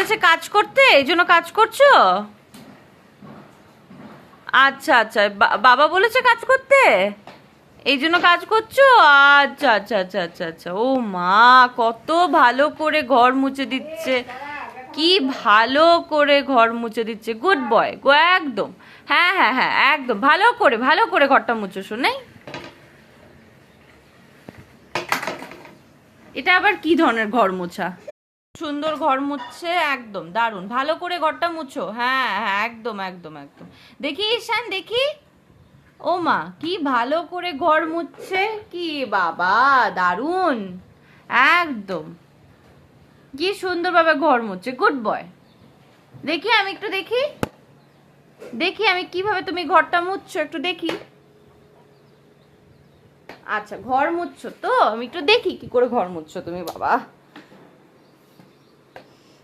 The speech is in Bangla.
বলেছে কাজ করতে, এই জন্য কাজ করছো? আচ্ছা আচ্ছা, বাবা বলেছে কাজ করতে, এই জন্য কাজ করছো? আচ্ছা আচ্ছা আচ্ছা আচ্ছা আচ্ছা। ও মা, কত ভালো করে ঘর মুছে দিচ্ছে, কি ভালো করে ঘর মুছে দিচ্ছে, গুড বয় গো, একদম। হ্যাঁ হ্যাঁ হ্যাঁ, একদম ভালো করে ঘরটা মুছো শোনাই। এটা আবার কি ধরনের ঘর মোছা? সুন্দর ঘর মুছছে, একদম দারুণ, ভালো করে ঘরটা মুছো। হ্যাঁ হ্যাঁ, একদম একদম একদম। দেখি ঈশান, দেখি। ও মা, কি ভালো করে ঘর মুছছে, কি বাবা, দারুণ, একদম। কি সুন্দরভাবে ঘর মুছছে, গুড বয়। দেখি, আমি একটু দেখি, দেখি আমি কিভাবে তুমি ঘরটা মুছছো, একটু দেখি। আচ্ছা, ঘর মুছছো তো, আমি একটু দেখি কি করে ঘর মুছছো তুমি বাবা।